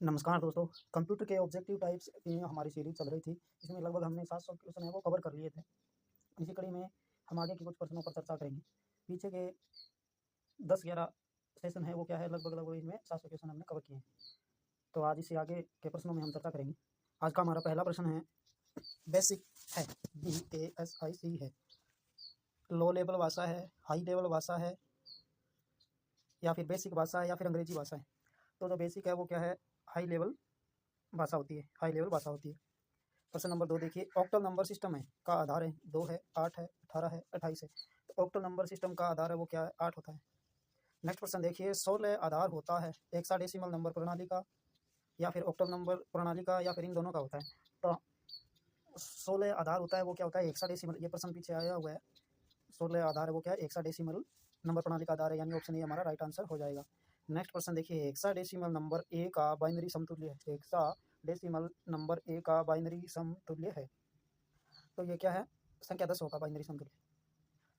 नमस्कार दोस्तों। कंप्यूटर के ऑब्जेक्टिव टाइप्स की हमारी सीरीज चल रही थी। इसमें लगभग हमने 700 क्वेश्चन है वो कवर कर लिए थे। इसी कड़ी में हम आगे के कुछ प्रश्नों पर चर्चा करेंगे। पीछे के 10-11 सेशन है वो क्या है, लगभग इसमें 700 क्वेश्चन हमने कवर किए हैं। तो आज इससे आगे के प्रश्नों में हम चर्चा करेंगे। आज का हमारा पहला प्रश्न है, बेसिक है, BASIC है, लो लेवल भाषा है, हाई लेवल भाषा है, या फिर बेसिक भाषा है, या फिर अंग्रेजी भाषा है। तो जो बेसिक है वो क्या है, हाई लेवल भाषा होती है, हाई लेवल भाषा होती है। प्रश्न नंबर 2 देखिए, ऑक्टल नंबर सिस्टम है का आधार है 2 है, 8 है, 18 है, 28 है। तो ऑक्टल नंबर सिस्टम का आधार है वो क्या है, 8 होता है। नेक्स्ट प्रश्न देखिए, 16 आधार होता है हेक्साडेसिमल नंबर प्रणाली का, या फिर ऑक्टल नंबर प्रणाली का, या फिर इन दोनों का होता है। तो 16 आधार होता है वो क्या होता है, हेक्साडेसिमल। ये प्रश्न पीछे आया हुआ है। 16 आधार है वो क्या है, हेक्साडेसिमल नंबर प्रणाली का आधार है, यानी ऑप्शन ए हमारा राइट आंसर हो जाएगा। नेक्स्ट प्रश्न देखिए, हेक्साडेसिमल नंबर ए का बाइनरी समतुल्य है। हेक्साडेसिमल नंबर ए का बाइनरी समतुल्य है, तो ये क्या है, संख्या 10 होगा बाइनरी समतुल्य।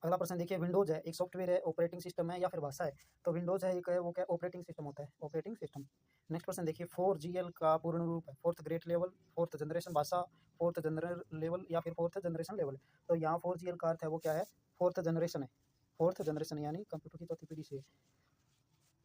अगला प्रश्न देखिए, विंडोज है एक सॉफ्टवेयर है, ऑपरेटिंग सिस्टम है, या फिर भाषा है। तो विंडोज है एक है वो क्या, ऑपरेटिंग सिस्टम होता है, ऑपरेटिंग सिस्टम। नेक्स्ट प्रश्न देखिए, 4GL का पूर्ण रूप है fourth grade level, fourth generation भाषा, फोर्थ जनरल लेवल, या फिर फोर्थ जनरेशन लेवल। तो यहाँ 4GL का अर्थ है वो क्या है, फोर्थ जनरेशन है, फोर्थ जनरेशन यानी कंप्यूटर की चौथी पीढ़ी से।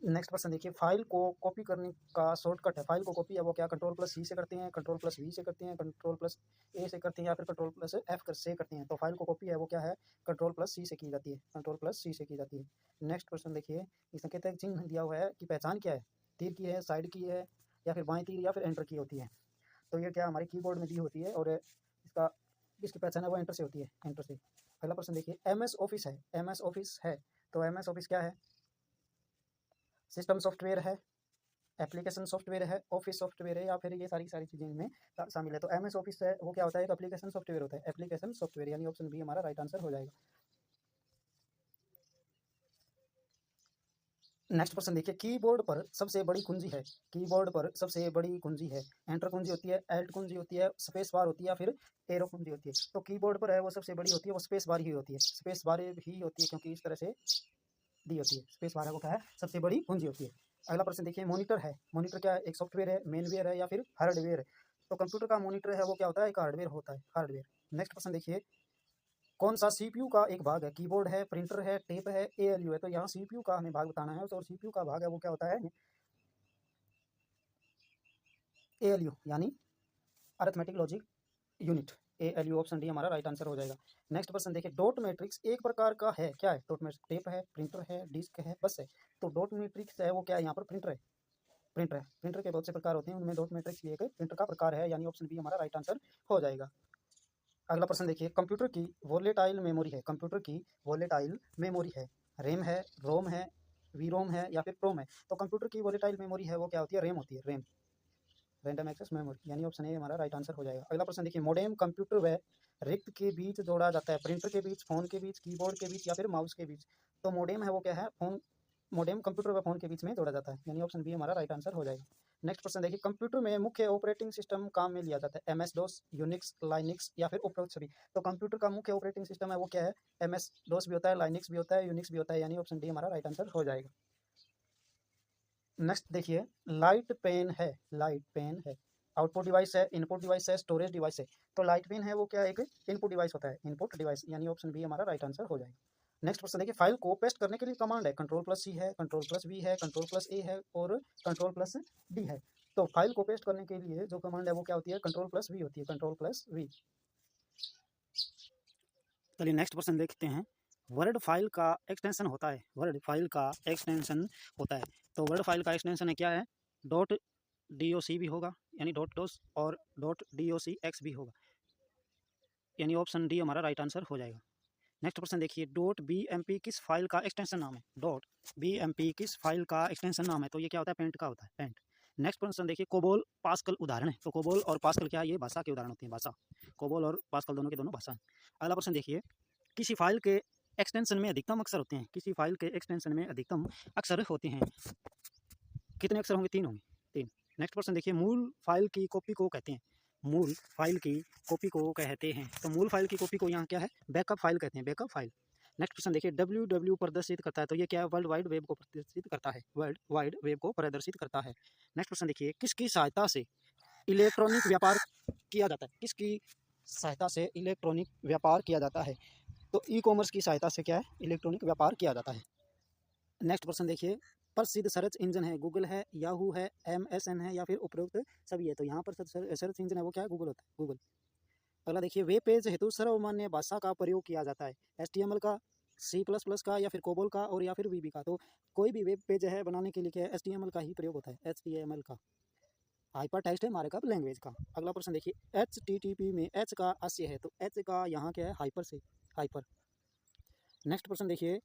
नेक्स्ट प्रश्न देखिए, फाइल को कॉपी करने का शॉर्टकट है। फाइल को कॉपी है वो क्या, कंट्रोल+C से करते हैं, कंट्रोल+V से करते हैं, कंट्रोल+A से करते हैं, या फिर कंट्रोल+F से करते हैं। तो फाइल को कॉपी है वो क्या है, कंट्रोल+C से की जाती है, कंट्रोल+C से की जाती है। नेक्स्ट प्रश्न देखिए, इसमें कहते हैं चिन्ह दिया हुआ है कि पहचान क्या है, तीर की है, साइड की है, या फिर बाएं तीर, या फिर एंटर की होती है। तो ये क्या हमारे कीबोर्ड में दी होती है, और इसका इसकी पहचान है वो एंटर से होती है, एंटर से। अगला प्रश्न देखिए, MS ऑफिस है, MS ऑफिस है। तो MS ऑफिस क्या है, सिस्टम सॉफ्टवेयर है, एप्लीकेशन सॉफ्टवेयर है, ऑफिस सॉफ्टवेयर है, या फिर ये सारी सारी चीज़ें इनमें शामिल है। तो MS ऑफिस है वो क्या होता है, एक एप्लीकेशन सॉफ्टवेयर होता है, एप्लीकेशन सॉफ्टवेयर, यानी ऑप्शन बी हमारा राइट आंसर हो जाएगा। नेक्स्ट प्रश्न देखिए, कीबोर्ड पर सबसे बड़ी कुंजी है, कीबोर्ड पर सबसे बड़ी कुंजी है। एंटर कुंजी होती है, एल्ट कुंजी होती है, स्पेस बार होती है, या फिर एरो कुंजी होती है। तो कीबोर्ड पर है वो सबसे बड़ी होती है वो स्पेस बार ही होती है, स्पेस बार ही होती है, क्योंकि इस तरह से दी होती है। स्पेस बार है वो क्या है, सबसे बड़ी कुंजी होती है। अगला प्रश्न देखिए, मॉनिटर है, मॉनिटर क्या है, एक सॉफ्टवेयर है, मेनवेयर है, या फिर हार्डवेयर है। तो कंप्यूटर का मॉनिटर है वो क्या होता है, एक हार्डवेयर होता है, हार्डवेयर। नेक्स्ट प्रश्न देखिए, कौन सा CPU का एक भाग है, कीबोर्ड है, प्रिंटर है, टेप है, ALU है। तो यहाँ CPU का हमें भाग बताना है, तो CPU का भाग है वो क्या होता है, ALU, यानी arithmetic logic unit, ALU। Option D हमारा राइट आंसर हो जाएगा। नेक्स्ट प्रश्न देखिए, डॉट मैट्रिक्स एक प्रकार का है, क्या है, डॉट मैट्रिक्स टेप है, प्रिंटर है, डिस्क है, बस है। तो डॉट मैट्रिक्स है वो क्या है, यहाँ पर प्रिंटर है, प्रिंटर है। प्रिंटर के बहुत से प्रकार होते हैं, उनमें डॉट मैट्रिक्स भी एक प्रिंटर का प्रकार है, यानी ऑप्शन बी हमारा राइट आंसर हो जाएगा। अगला प्रश्न देखिए, कंप्यूटर की वोलेटाइल मेमोरी है, कंप्यूटर की वोलेटाइल मेमोरी है, रैम है, रोम है, वीरोम है, या फिर प्रोम है। तो कंप्यूटर की वोलेटाइल मेमोरी है वो क्या होती है, रैम होती है, रैम, रैंडम एक्सेस मेमोरी, यानी ऑप्शन ए हमारा राइट आंसर हो जाएगा। अगला प्रश्न देखिए, मोडेम कंप्यूटर व रिक्त के बीच जोड़ा जाता है, प्रिंटर के बीच, फोन के बीच, कीबोर्ड के बीच, या फिर माउस के बीच। तो मोडेम है वो क्या है, फोन, मोडेम कंप्यूटर व फोन के बीच में जोड़ा जाता है, यानी ऑप्शन बी हमारा राइट आंसर हो जाएगा। नेक्स्ट प्रश्न देखिए, कंप्यूटर में मुख्य ऑपरेटिंग सिस्टम काम में लिया जाता है, MS DOS, यूनिक्स, लाइनिक्स, या फिर उपरोक्त सभी। तो कंप्यूटर का मुख्य ऑपरेटिंग सिस्टम है वो क्या है, MS DOS भी होता है, लाइनिक्स भी होता है, यूनिक्स भी होता है, यानी ऑप्शन डी हमारा राइट आंसर हो जाएगा। नेक्स्ट देखिए, लाइट पेन है, लाइट पेन है, आउटपुट डिवाइस है, इनपुट डिवाइस है, स्टोरेज डिवाइस है। तो लाइट पेन है वो क्या है, एक इनपुट डिवाइस होता है, इनपुट डिवाइस, यानी ऑप्शन बी हमारा राइट आंसर हो जाएगा। नेक्स्ट क्वेश्चन देखिए, फाइल को पेस्ट करने के लिए कमांड है, कंट्रोल+C है, कंट्रोल+V है, कंट्रोल+A है, और कंट्रोल+D है। तो फाइल को पेस्ट करने के लिए जो कमांड है वो क्या होती है, कंट्रोल+V होती है, कंट्रोल+V। चलिए नेक्स्ट क्वेश्चन देखते हैं, वर्ड फाइल का एक्सटेंशन होता है, वर्ड फाइल का एक्सटेंशन होता है। तो वर्ड फाइल का एक्सटेंशन है क्या है, .doc भी होगा, यानी .dos, और .docx भी होगा, यानी ऑप्शन डी हमारा राइट आंसर हो जाएगा। नेक्स्ट क्वेश्चन देखिए, .bmp किस फाइल का एक्सटेंशन नाम है, .bmp किस फाइल का एक्सटेंशन नाम है। तो ये क्या होता है, पेंट का होता है, पेंट। नेक्स्ट क्वेश्चन देखिए, कोबोल पास्कल उदाहरण है। तो कोबोल और पास्कल क्या है, ये भाषा के उदाहरण होते हैं, भाषा, कोबोल और पास्कल दोनों के दोनों भाषा हैं। अगला प्रश्न देखिए, किसी फाइल के एक्सटेंशन में अधिकतम अक्षर होते हैं, किसी फाइल के एक्सटेंशन में अधिकतम अक्षर होते हैं, कितने अक्षर होंगे, 3 होंगे, 3। नेक्स्ट क्वेश्चन देखिए, मूल फाइल की कॉपी को कहते हैं, मूल फाइल की कॉपी को कहते हैं। तो मूल फाइल की कॉपी को यहाँ क्या है, बैकअप फाइल कहते हैं, बैकअप फाइल। नेक्स्ट क्वेश्चन देखिए, डब्ल्यू प्रदर्शित करता है, तो ये क्या है, वर्ल्ड वाइड वेब को प्रदर्शित करता है, वर्ल्ड वाइड वेब को प्रदर्शित करता है। नेक्स्ट क्वेश्चन देखिए, किसकी सहायता से इलेक्ट्रॉनिक व्यापार किया जाता है, किसकी सहायता से इलेक्ट्रॉनिक व्यापार किया जाता है, तो ई कॉमर्स की सहायता से क्या है, इलेक्ट्रॉनिक व्यापार किया जाता है। नेक्स्ट क्वेश्चन देखिए, प्रसिद्ध सर्च इंजन है, गूगल है, याहू है, MSN है, या फिर उपरोक्त सभी है, तो यहाँ पर सर्च इंजन है वो क्या है, गूगल होता है, गूगल। अगला देखिए, वेब पेज हेतु सर्वमान्य भाषा का प्रयोग किया जाता है, HTML का, C++ का, या फिर कोबोल का, और या फिर VB का। तो कोई भी वेब पेज है बनाने के लिए क्या है, HTML का ही प्रयोग होता है, HTML का। हाइपर टेक्स्ट है मार्कअप लैंग्वेज का। अगला प्रश्न देखिए, HTTP में H का आशय है, तो H का यहाँ क्या है, हाइपर से, हाइपर। नेक्स्ट प्रश्न देखिए,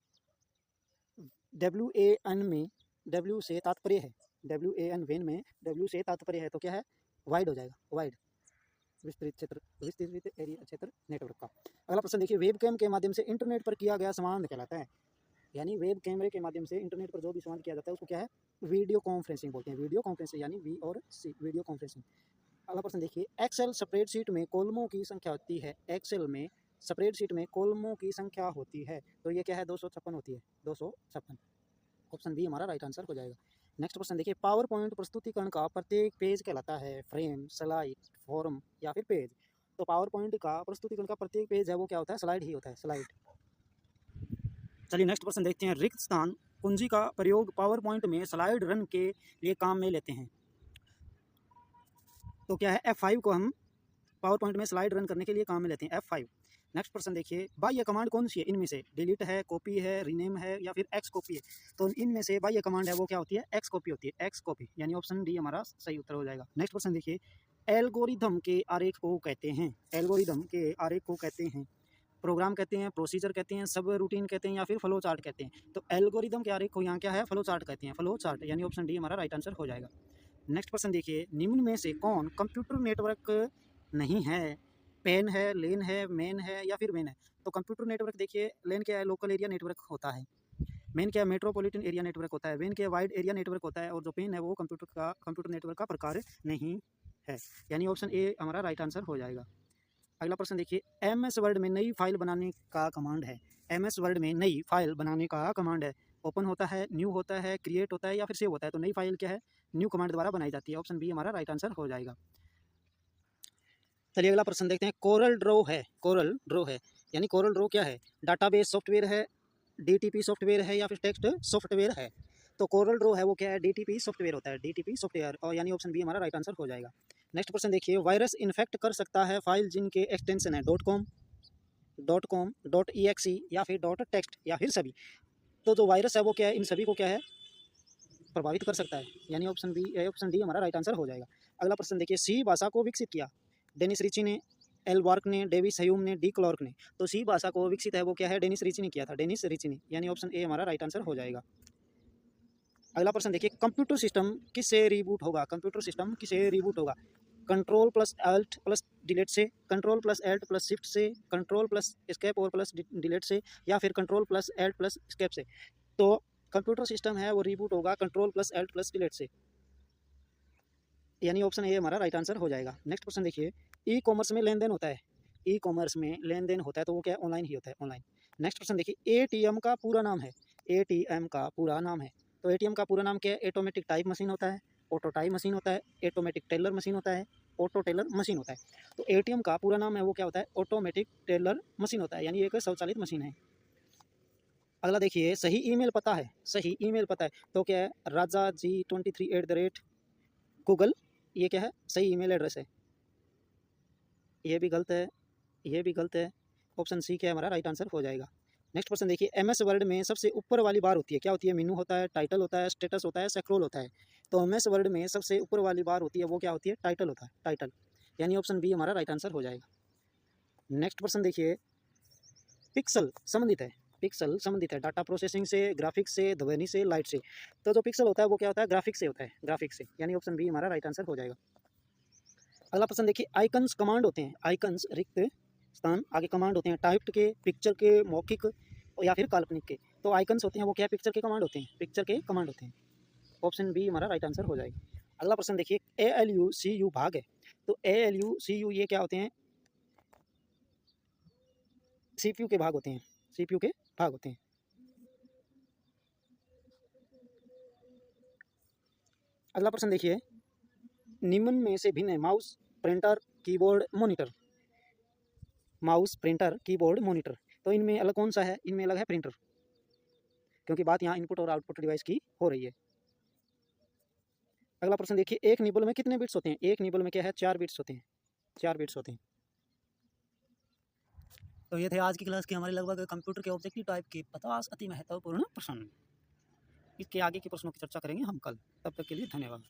WAN में W से तात्पर्य है, WAN वेन में W से तात्पर्य है, तो क्या है, वाइड हो जाएगा, वाइड, विस्तृत क्षेत्र, विस्तृत एरिया क्षेत्र नेटवर्क का। अगला प्रश्न देखिए, वेब कैम के माध्यम से इंटरनेट पर किया गया संवाद कहलाता है, यानी वेब कैमरे के माध्यम से इंटरनेट पर जो भी संवाद किया जाता है उसको क्या है, वीडियो कॉन्फ्रेंसिंग बोलते हैं, वीडियो कॉन्फ्रेंसिंग यानी V और C, वीडियो कॉन्फ्रेंसिंग। अगला प्रश्न देखिए, एक्सेल स्प्रेडशीट में कॉलमों की संख्या होती है, एक्सेल में स्प्रेडशीट में कॉलमों की संख्या होती है, तो ये क्या है, 256 होती है, 256। ऑप्शन बी हमारा राइट आंसर हो जाएगा। नेक्स्ट क्वेश्चन देखिए, पावर पॉइंट प्रस्तुतिकरण का प्रत्येक पेज कहलाता है, फ्रेम, स्लाइड, फॉर्म, या फिर पेज। तो पावर पॉइंट का प्रस्तुतिकरण का प्रत्येक पेज है वो क्या होता है, स्लाइड ही होता है, स्लाइड। चलिए नेक्स्ट क्वेश्चन देखते हैं, रिक्त स्थान कुंजी का प्रयोग पावर पॉइंट में स्लाइड रन के लिए काम में लेते हैं, तो क्या है, F5 को हम पावर पॉइंट में स्लाइड रन करने के लिए काम में लेते हैं, F5। नेक्स्ट प्रश्न देखिए, बाह्य कमांड कौन सी है इनमें से, डिलीट है, कॉपी है, रीनेम है, या फिर एक्स कॉपी है, तो इनमें से बाह्य कमांड है वो क्या होती है, एक्स कॉपी होती है, एक्स कॉपी, यानी ऑप्शन डी हमारा सही उत्तर हो जाएगा। नेक्स्ट प्रश्न देखिए, एल्गोरिथम के आरेख को कहते हैं, एल्गोरिथम के आरेख को कहते हैं, प्रोग्राम कहते हैं, प्रोसीजर कहते हैं, सब रूटीन कहते हैं, या फिर फ्लो चार्ट कहते हैं, तो एल्गोरिथम के आरेख को यहाँ क्या है, फ्लो चार्ट कहते हैं, फ्लो चार्ट, यानी ऑप्शन डी हमारा राइट आंसर हो जाएगा। नेक्स्ट क्वेश्चन देखिए, निम्न में से कौन कंप्यूटर नेटवर्क नहीं है, पेन है, लेन है, मेन है, या फिर मेन है, तो कंप्यूटर नेटवर्क देखिए, लेन क्या है, लोकल एरिया नेटवर्क होता है, मेन क्या है, मेट्रोपॉलिटन एरिया नेटवर्क होता है, वेन क्या है, वाइड एरिया नेटवर्क होता है, और जो पेन है वो कंप्यूटर नेटवर्क का प्रकार नहीं है, यानी ऑप्शन ए हमारा राइट आंसर हो जाएगा। अगला प्रश्न देखिए, MS वर्ड में नई फाइल बनाने का कमांड है, MS वर्ड में नई फाइल बनाने का कमांड है, ओपन होता है, न्यू होता है, क्रिएट होता है, या फिर सेव होता है, तो नई फाइल क्या है, न्यू कमांड द्वारा बनाई जाती है, ऑप्शन बी हमारा राइट आंसर हो जाएगा। चलिए अगला प्रश्न देखते हैं, कोरल ड्रॉ है, कोरल ड्रॉ है, यानी कोरल ड्रॉ क्या है, डाटाबेस सॉफ्टवेयर है, DTP सॉफ्टवेयर है, या फिर टेक्स्ट सॉफ्टवेयर है, तो कोरल ड्रॉ है वो क्या है, DTP सॉफ्टवेयर होता है, DTP सॉफ्टवेयर, और यानी ऑप्शन बी हमारा राइट आंसर हो जाएगा। नेक्स्ट क्वेश्चन देखिए, वायरस इन्फेक्ट कर सकता है फाइल जिनके एक्सटेंशन है .com, .exe, या फिर .text, या फिर सभी, तो जो वायरस है वो क्या है, इन सभी को क्या है, प्रभावित कर सकता है, यानी ऑप्शन डी हमारा राइट आंसर हो जाएगा। अगला प्रश्न देखिए, सी भाषा को विकसित किया, डेनिस रिची ने, एल वार्क ने, डेविस ह्यूम ने, डी क्लार्क ने, तो सी भाषा को विकसित है वो क्या है, डेनिस रिची ने किया था, डेनिस रिची ने, यानी ऑप्शन ए हमारा राइट आंसर हो जाएगा। अगला प्रश्न देखिए, कंप्यूटर सिस्टम किससे रिबूट होगा, कंप्यूटर सिस्टम किससे रिबूट होगा, control plus alt plus delete से, control plus alt plus shift से, कंट्रोल प्लस एस्केप और प्लस डिलीट से, या फिर control plus alt plus escape से, तो कंप्यूटर सिस्टम है वो रिबूट होगा control plus alt plus delete से, यानी ऑप्शन ए हमारा राइट आंसर हो जाएगा। नेक्स्ट क्वेश्चन देखिए, ई कॉमर्स में लेन देन होता है, ई कॉमर्स में लेन देन होता है, तो वो क्या है, ऑनलाइन ही होता है, ऑनलाइन। नेक्स्ट क्वेश्चन देखिए, ATM का पूरा नाम है, ATM का पूरा नाम है, तो ATM का पूरा नाम क्या है, ऑटोमेटिक टाइप मशीन होता है, ऑटो टाइप मशीन होता है, ऑटोमेटिक टेलर मशीन होता है, ऑटो टेलर मशीन होता है, तो ATM का पूरा नाम है वो क्या होता है, ऑटोमेटिक टेलर मशीन होता है, यानी एक स्वचालित मशीन है। अगला देखिए, सही ईमेल पता है, सही ईमेल पता है, तो क्या है, rajaji23@google, ये क्या है, सही ईमेल एड्रेस है, ये भी गलत है, ये भी गलत है, ऑप्शन सी क्या है हमारा राइट आंसर हो जाएगा। नेक्स्ट क्वेश्चन देखिए, MS वर्ड में सबसे ऊपर वाली बार होती है, क्या होती है, मेनू होता है, टाइटल होता है, स्टेटस होता है, स्क्रॉल होता है, तो MS वर्ड में सबसे ऊपर वाली बार होती है वो क्या होती है, टाइटल होता है, टाइटल, यानी ऑप्शन बी हमारा राइट आंसर हो जाएगा। नेक्स्ट क्वेश्चन देखिए, पिक्सल संबंधित है, पिक्सल संबंधित है डाटा प्रोसेसिंग से, ग्राफिक्स से, ध्वनि से, लाइट से, तो जो पिक्सल होता है वो क्या होता है, ग्राफिक्स से होता है, ग्राफिक्स से, यानी ऑप्शन बी हमारा राइट आंसर हो जाएगा। अगला प्रश्न देखिए, आइकन्स कमांड होते हैं, आइकन्स रिक्त स्थान आगे कमांड होते हैं, टाइप्ड के, पिक्चर के, मौखिक, या फिर काल्पनिक के, तो आइकन्स होते हैं वो क्या है, पिक्चर के कमांड होते हैं, पिक्चर के कमांड होते हैं, ऑप्शन बी हमारा राइट आंसर हो जाएगा। अगला प्रश्न देखिए, ALU भाग है, तो ALU ये क्या होते हैं, CPU के भाग होते हैं, CPU के भाग होते हैं। अगला प्रश्न देखिए, निम्न में से भिन्न है mouse, printer, keyboard, monitor. Mouse, printer, keyboard, monitor, तो इनमें अलग कौन सा है? इनमें अलग है प्रिंटर, क्योंकि बात यहाँ इनपुट और आउटपुट डिवाइस की हो रही है। अगला प्रश्न देखिए, एक निबल में कितने बिट्स होते हैं? एक निबल में क्या है? 4 बिट्स होते हैं। 4 बिट्स होते हैं। तो ये थे आज की क्लास के हमारे लगभग कंप्यूटर के ऑब्जेक्टिव टाइप के 50 अति महत्वपूर्ण प्रश्न। इसके आगे के प्रश्नों की चर्चा करेंगे हम कल। तब तक के लिए धन्यवाद।